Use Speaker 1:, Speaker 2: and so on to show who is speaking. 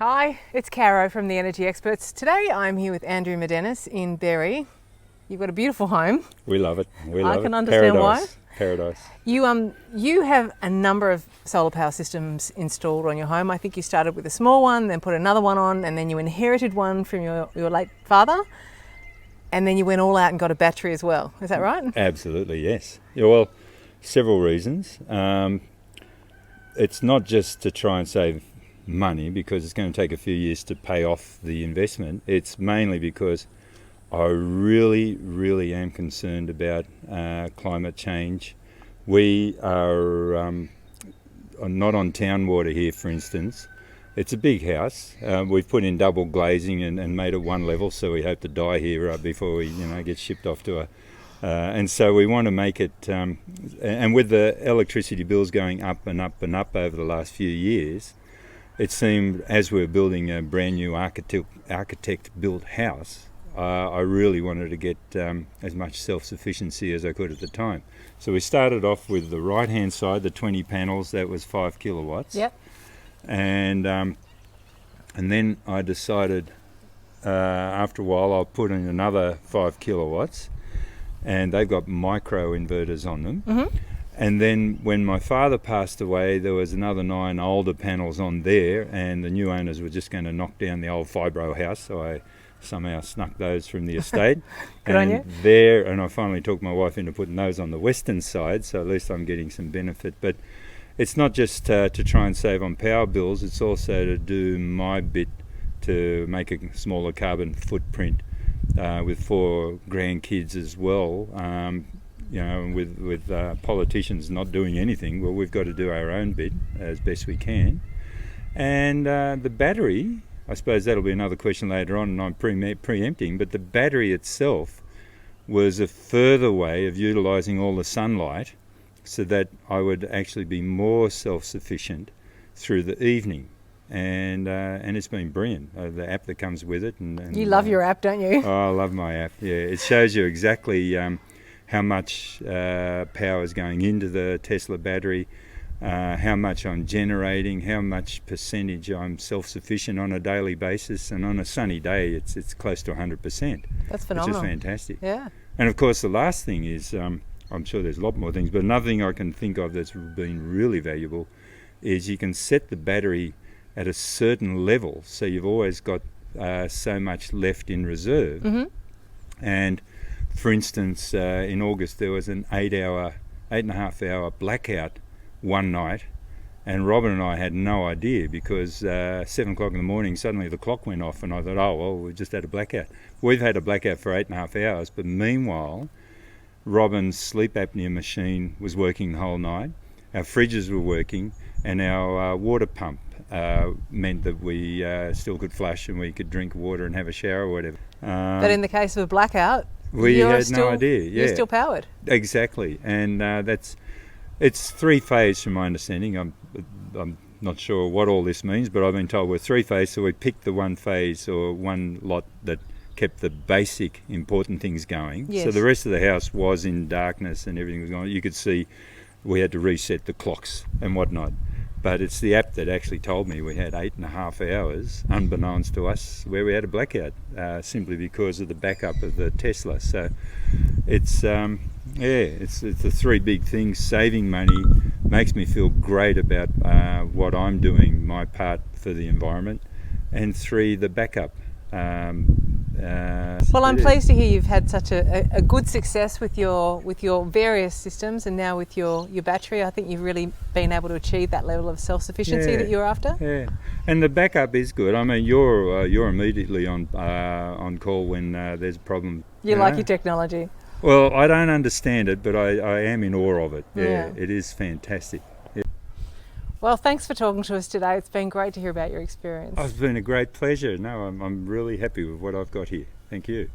Speaker 1: Hi, it's Caro from the Energy Experts. Today I'm here with Andrejs Medenis in Berry. You've got a beautiful home.
Speaker 2: We love it.
Speaker 1: I can understand
Speaker 2: Paradise.
Speaker 1: why.
Speaker 2: Paradise.
Speaker 1: You have a number of solar power systems installed on your home. I think you started with a small one, then put another one on, and then you inherited one from your late father, and then you went all out and got a battery as well. Is that right?
Speaker 2: Absolutely, yes. Yeah, well, several reasons. It's not just to try and save money, because it's going to take a few years to pay off the investment. It's mainly because I really am concerned about climate change. We are not on town water here, for instance. It's a big house. We've put in double glazing and made it one level, so we hope to die here before we get shipped off to and so we want to make it, and with the electricity bills going up and up and up over the last few years, it seemed, as we were building a brand new architect-built house, I really wanted to get as much self-sufficiency as I could at the time. So we started off with the right-hand side, the 20 panels, that was 5 kilowatts.
Speaker 1: Yep.
Speaker 2: And then I decided after a while I'll put in another 5 kilowatts, and they've got micro inverters on them.
Speaker 1: Mm-hmm.
Speaker 2: And then when my father passed away, there was another 9 older panels on there, and the new owners were just going to knock down the old fibro house, so I somehow snuck those from the estate.
Speaker 1: Good on you.
Speaker 2: And I finally talked my wife into putting those on the western side, so at least I'm getting some benefit. But it's not just to try and save on power bills, it's also to do my bit to make a smaller carbon footprint with 4 grandkids as well. With politicians not doing anything, well, we've got to do our own bit as best we can. And the battery, I suppose that'll be another question later on, and I'm preempting, but the battery itself was a further way of utilising all the sunlight so that I would actually be more self-sufficient through the evening. And it's been brilliant. The app that comes with it. And
Speaker 1: you love your app, don't you?
Speaker 2: Oh, I love my app, yeah. It shows you exactly how much power is going into the Tesla battery, how much I'm generating, how much percentage I'm self-sufficient on a daily basis, and on a sunny day it's close to 100%.
Speaker 1: That's phenomenal.
Speaker 2: Which is fantastic.
Speaker 1: Yeah.
Speaker 2: And of course the last thing is, I'm sure there's a lot more things, but another thing I can think of that's been really valuable is you can set the battery at a certain level, so you've always got so much left in reserve.
Speaker 1: Mm-hmm.
Speaker 2: And for instance, in August there was an 8.5 hour blackout one night, and Robin and I had no idea, because 7 o'clock in the morning suddenly the clock went off, and I thought, oh well, we just had a blackout. We've had a blackout for 8.5 hours, but meanwhile Robin's sleep apnea machine was working the whole night, our fridges were working, and our water pump meant that we still could flush and we could drink water and have a shower or whatever.
Speaker 1: But in the case of a blackout,
Speaker 2: we had no idea. Yeah.
Speaker 1: You're still powered.
Speaker 2: Exactly, and it's 3-phase from my understanding. I'm not sure what all this means, but I've been told we're 3-phase, so we picked the one phase or one lot that kept the basic important things going.
Speaker 1: Yes.
Speaker 2: So the rest of the house was in darkness and everything was going. You could see we had to reset the clocks and whatnot. But it's the app that actually told me we had 8.5 hours, unbeknownst to us, where we had a blackout, simply because of the backup of the Tesla. So it's the 3 big things. Saving money makes me feel great about what I'm doing, my part for the environment, and 3, the backup.
Speaker 1: Well, I'm pleased to hear you've had such a good success with your various systems, and now with your battery. I think you've really been able to achieve that level of self-sufficiency that you're after.
Speaker 2: Yeah, and the backup is good. I mean, you're immediately on call when there's a problem.
Speaker 1: You like your technology.
Speaker 2: Well, I don't understand it, but I am in awe of it. Yeah. It is fantastic. Yeah.
Speaker 1: Well, thanks for talking to us today. It's been great to hear about your experience.
Speaker 2: Oh, it's been a great pleasure. No, I'm really happy with what I've got here. Thank you.